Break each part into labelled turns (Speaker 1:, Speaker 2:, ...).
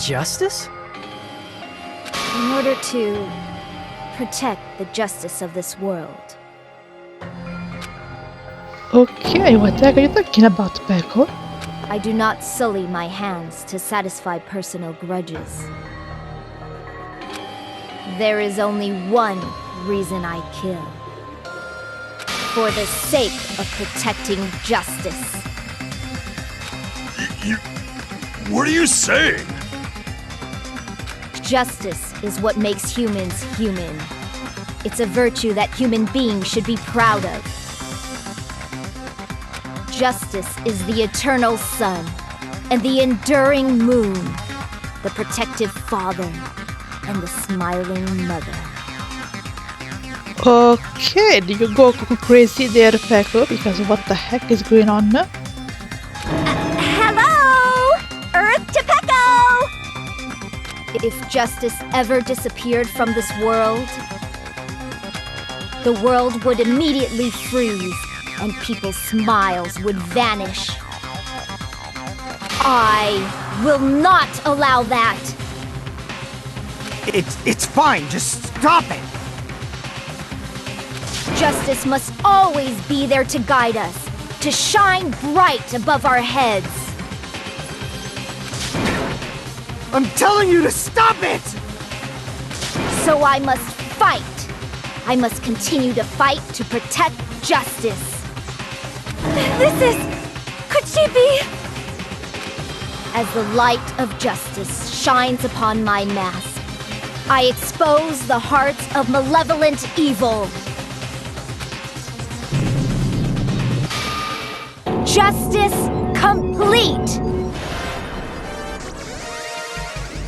Speaker 1: Justice?
Speaker 2: In order to protect the justice of this world.
Speaker 3: Okay, what the heck are you talking about, Peko?
Speaker 2: I do not sully my hands to satisfy personal grudges. There is only one reason I kill. For the sake of protecting justice.
Speaker 4: What are you saying?
Speaker 2: Justice is what makes humans human. It's a virtue that human beings should be proud of. Justice is the eternal sun and the enduring moon, the protective father and the smiling mother.
Speaker 3: Okay, do you go crazy there, Peko? Because what the heck is going on?
Speaker 2: Hello! Earth to Peko! If justice ever disappeared from this world, the world would immediately freeze and people's smiles would vanish. I will not allow that!
Speaker 1: It's fine, just stop it!
Speaker 2: Justice must always be there to guide us, to shine bright above our heads.
Speaker 1: I'm telling you to stop it!
Speaker 2: So I must fight. I must continue to fight to protect justice. Could she be? As the light of justice shines upon my mask, I expose the hearts of malevolent evil. Justice complete!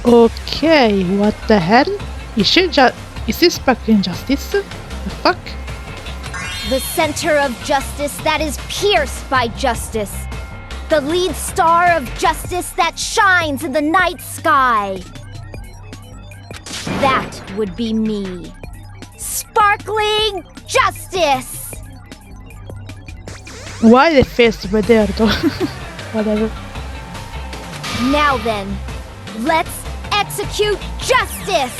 Speaker 3: Okay, what the hell? Is this sparkling justice? The fuck?
Speaker 2: The center of justice that is pierced by justice. The lead star of justice that shines in the night sky. That would be me. Sparkling justice!
Speaker 3: Why the face over there though? Whatever.
Speaker 2: Now then, let's execute justice!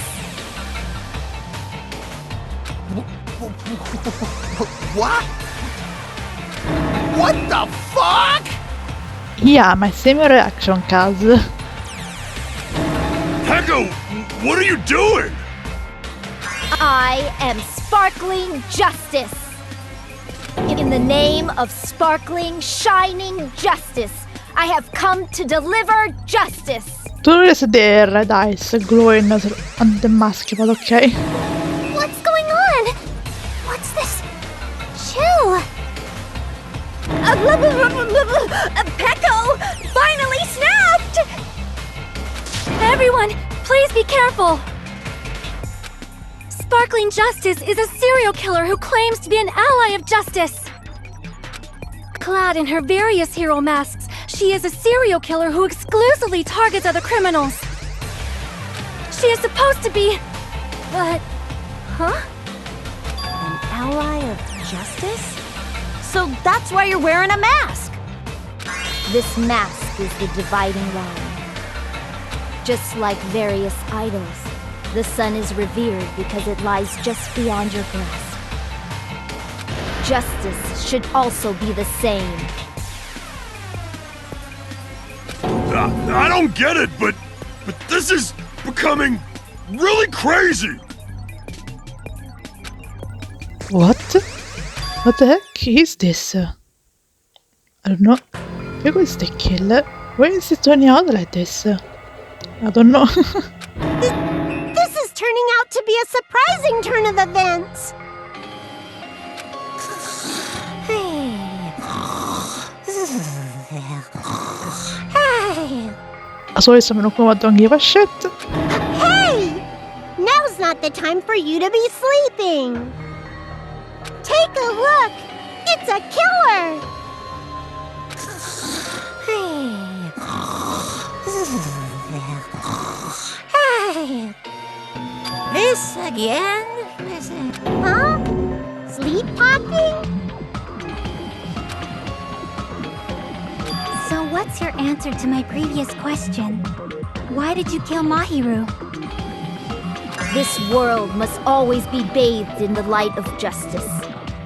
Speaker 1: What? What the fuck?
Speaker 3: Yeah, my same reaction, Kaz.
Speaker 4: Peko, what are you doing?
Speaker 2: I am sparkling justice. In the name of sparkling, shining justice, I have come to deliver justice.
Speaker 3: Tu notice the red eyes glowing on the mask, but okay.
Speaker 2: What's going on? What's this? Chill. Peko finally snapped!
Speaker 5: Everyone, please be careful! Sparkling Justice is a serial killer who claims to be an ally of justice. Clad in her various hero masks, she is a serial killer who exclusively targets other criminals. She is supposed to be... but... huh?
Speaker 2: An ally of justice? So that's why you're wearing a mask! This mask is the dividing line. Just like various idols, the sun is revered because it lies just beyond your grasp. Justice should also be the same.
Speaker 4: I don't get it, but this is becoming really crazy.
Speaker 3: What? What the heck is this? I don't know. Who is the killer? Why is it turning out like this? I don't know.
Speaker 2: This is turning out to be a surprising turn of events.
Speaker 3: I saw someone who don't give a shit.
Speaker 2: Hey! Now's not the time for you to be sleeping. Take a look. It's a killer. This again? Huh? Sleep popping?
Speaker 5: So what's your answer to my previous question? Why did you kill Mahiru?
Speaker 2: This world must always be bathed in the light of justice.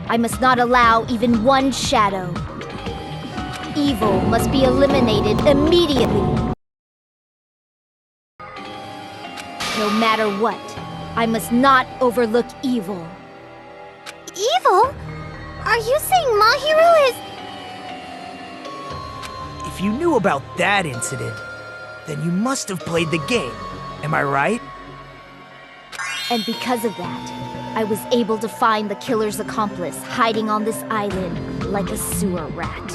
Speaker 2: I must not allow even one shadow. Evil must be eliminated immediately. No matter what, I must not overlook evil.
Speaker 5: Evil? Are you saying Mahiru is...
Speaker 6: If you knew about that incident, then you must have played the game. Am I right?
Speaker 2: And because of that, I was able to find the killer's accomplice hiding on this island like a sewer rat.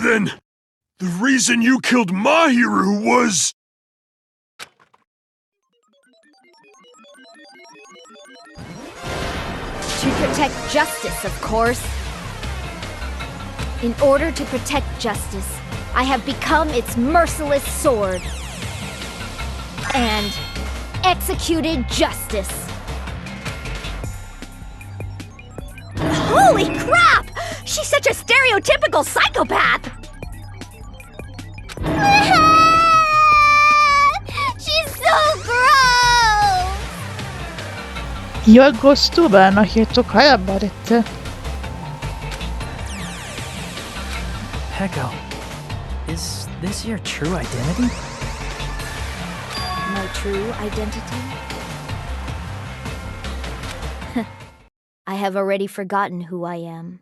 Speaker 4: Then, the reason you killed Mahiru was...
Speaker 2: To protect justice, of course. In order to protect justice, I have become its merciless sword. And executed justice.
Speaker 5: Holy crap! She's such a stereotypical psychopath! She's so gross!
Speaker 3: Jag går stubben helt kajabaret.
Speaker 6: Heko, is this your true identity?
Speaker 2: My true identity? I have already forgotten who I am.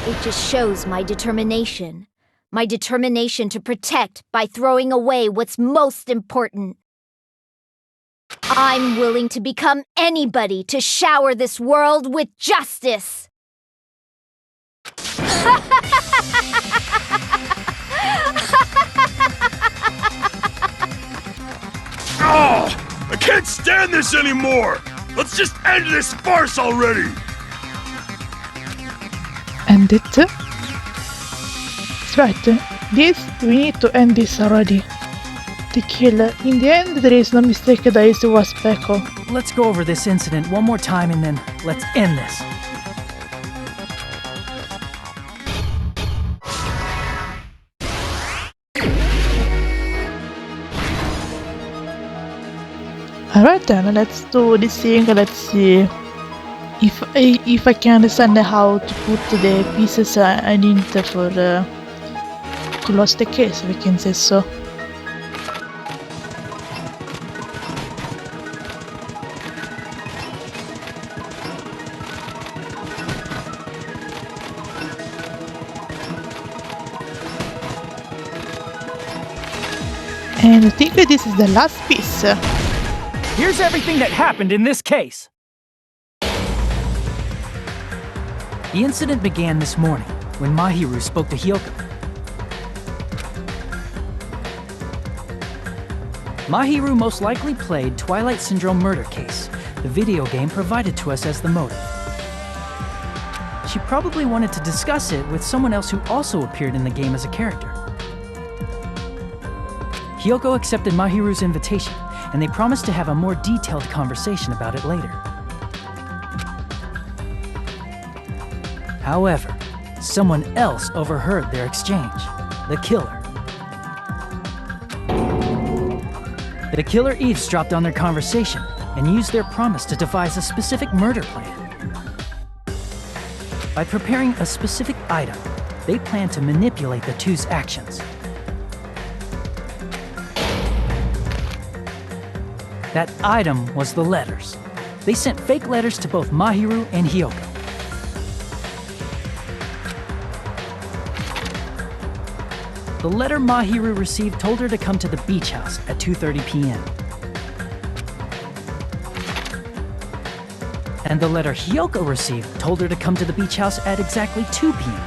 Speaker 2: It just shows my determination. My determination to protect by throwing away what's most important. I'm willing to become anybody to shower this world with justice.
Speaker 4: Oh! I can't stand this anymore! Let's just end this farce already!
Speaker 3: End it? That's right. This, we need to end this already. The killer. In the end, there is no mistake that it was Peko.
Speaker 6: Let's go over this incident one more time and then let's end this.
Speaker 3: Alright then, let's do this thing. Let's see if I can understand how to put the pieces I need for to close the case, we can say so. And I think that this is the last piece.
Speaker 6: Here's everything that happened in this case. The incident began this morning when Mahiru spoke to Hyoko. Mahiru most likely played Twilight Syndrome Murder Case, the video game provided to us as the motive. She probably wanted to discuss it with someone else who also appeared in the game as a character. Hyoko accepted Mahiru's invitation, and they promised to have a more detailed conversation about it later. However, someone else overheard their exchange, the killer. The killer eavesdropped on their conversation and used their promise to devise a specific murder plan. By preparing a specific item, they planned to manipulate the two's actions. That item was the letters. They sent fake letters to both Mahiru and Hyoko. The letter Mahiru received told her to come to the beach house at 2:30 p.m. And the letter Hyoko received told her to come to the beach house at exactly 2 p.m.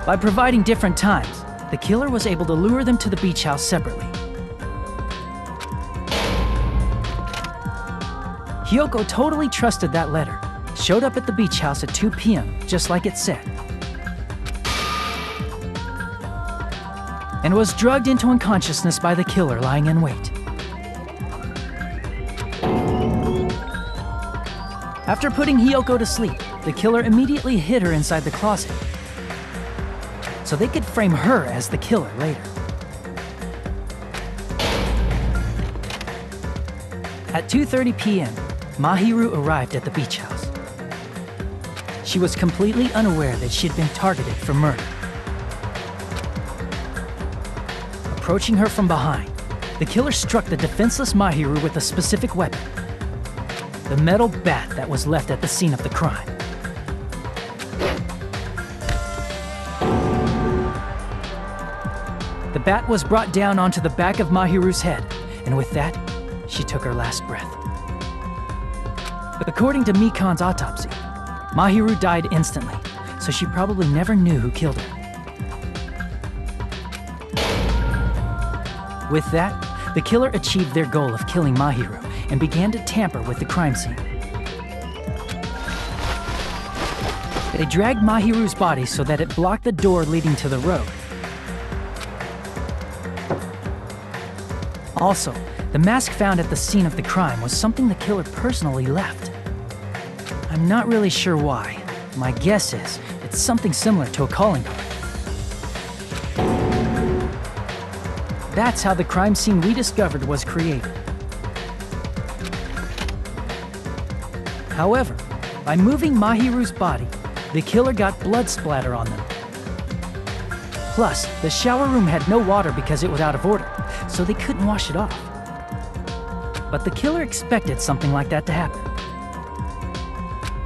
Speaker 6: By providing different times, the killer was able to lure them to the beach house separately. Hyoko totally trusted that letter, showed up at the beach house at 2 p.m., just like it said, and was drugged into unconsciousness by the killer lying in wait. After putting Hyoko to sleep, the killer immediately hid her inside the closet. so they could frame her as the killer later. At 2:30 p.m., Mahiru arrived at the beach house. She was completely unaware that she had been targeted for murder. Approaching her from behind, the killer struck the defenseless Mahiru with a specific weapon, the metal bat that was left at the scene of the crime. The bat was brought down onto the back of Mahiru's head, and with that, she took her last breath. According to Mikan's autopsy, Mahiru died instantly, so she probably never knew who killed her. With that, the killer achieved their goal of killing Mahiru and began to tamper with the crime scene. They dragged Mahiru's body so that it blocked the door leading to the road. Also, the mask found at the scene of the crime was something the killer personally left. I'm not really sure why. My guess is it's something similar to a calling card. That's how the crime scene we discovered was created. However, by moving Mahiru's body, the killer got blood splatter on them. Plus, the shower room had no water because it was out of order, so they couldn't wash it off. But the killer expected something like that to happen.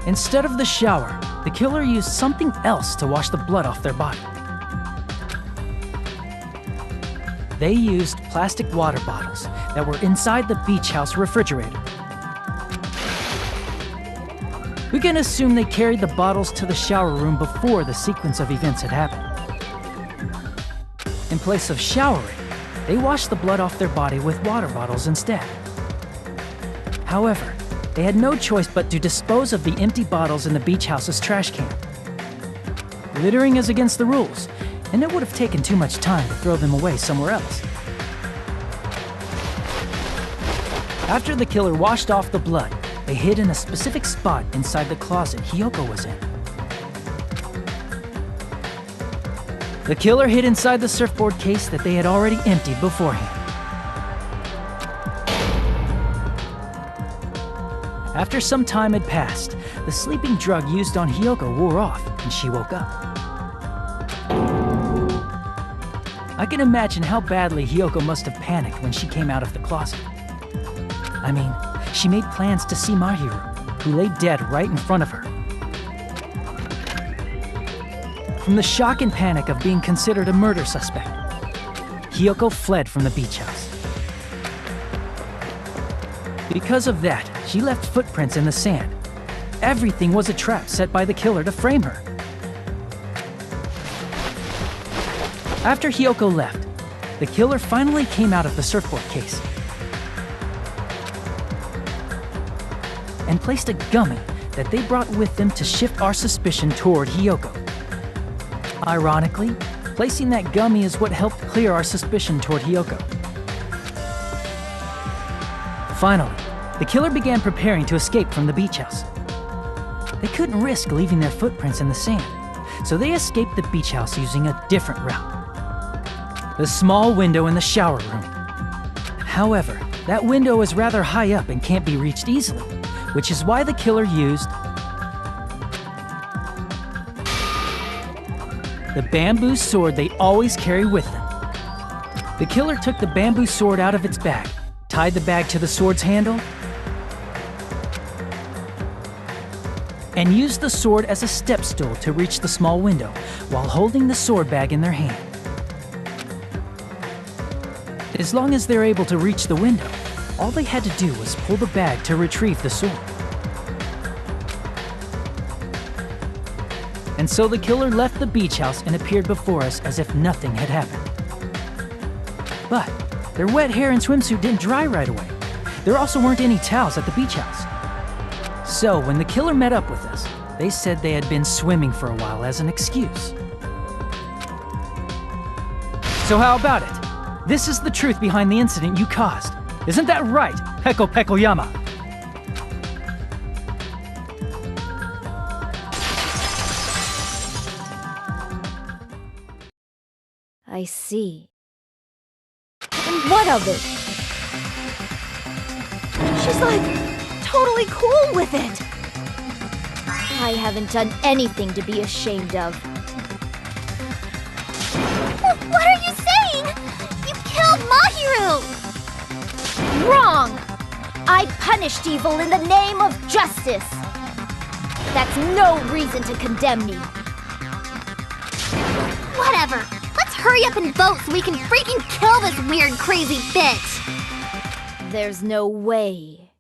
Speaker 6: Instead of the shower, the killer used something else to wash the blood off their body. They used plastic water bottles that were inside the beach house refrigerator. We can assume they carried the bottles to the shower room before the sequence of events had happened. In place of showering, they washed the blood off their body with water bottles instead. However, they had no choice but to dispose of the empty bottles in the beach house's trash can. Littering is against the rules, and it would have taken too much time to throw them away somewhere else. After the killer washed off the blood, they hid in a specific spot inside the closet Hiyoko was in. The killer hid inside the surfboard case that they had already emptied beforehand. After some time had passed, the sleeping drug used on Hiyoko wore off and she woke up. I can imagine how badly Hiyoko must have panicked when she came out of the closet. I mean, she made plans to see Mahiru, who lay dead right in front of her. From the shock and panic of being considered a murder suspect, Hiyoko fled from the beach house. Because of that, she left footprints in the sand. Everything was a trap set by the killer to frame her. After Hiyoko left, the killer finally came out of the surfboard case and placed a gummy that they brought with them to shift our suspicion toward Hiyoko. Ironically, placing that gummy is what helped clear our suspicion toward Hiyoko. Finally, the killer began preparing to escape from the beach house. They couldn't risk leaving their footprints in the sand, so they escaped the beach house using a different route. The small window in the shower room. However, that window is rather high up and can't be reached easily, which is why the killer used the bamboo sword they always carry with them. The killer took the bamboo sword out of its bag, tied the bag to the sword's handle, and used the sword as a step stool to reach the small window while holding the sword bag in their hand. As long as they're able to reach the window, all they had to do was pull the bag to retrieve the sword. And so the killer left the beach house and appeared before us as if nothing had happened. But their wet hair and swimsuit didn't dry right away. There also weren't any towels at the beach house. So when the killer met up with us, they said they had been swimming for a while as an excuse. So how about it? This is the truth behind the incident you caused. Isn't that right, Peko Pekoyama?
Speaker 2: I see. And what of it? She's like totally cool with it. I haven't done anything to be ashamed of.
Speaker 5: What are you saying? You killed Mahiru!
Speaker 2: Wrong! I punished evil in the name of justice. That's no reason to condemn me.
Speaker 5: Whatever. Let's hurry up and vote so we can freaking kill this weird, crazy bitch!
Speaker 2: There's no way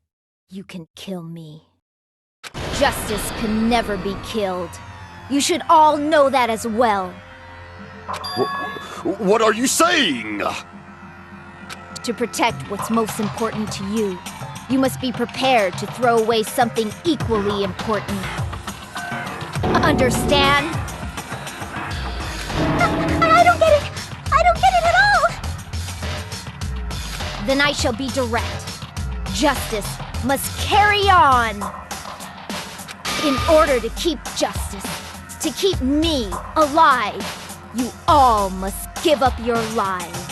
Speaker 2: you can kill me. Justice can never be killed. You should all know that as well.
Speaker 4: What are you saying?
Speaker 2: To protect what's most important to you, you must be prepared to throw away something equally important. Understand?
Speaker 5: I don't get it! I don't get it at all!
Speaker 2: Then I shall be direct. Justice must carry on. In order to keep justice, to keep me alive, you all must give up your lives.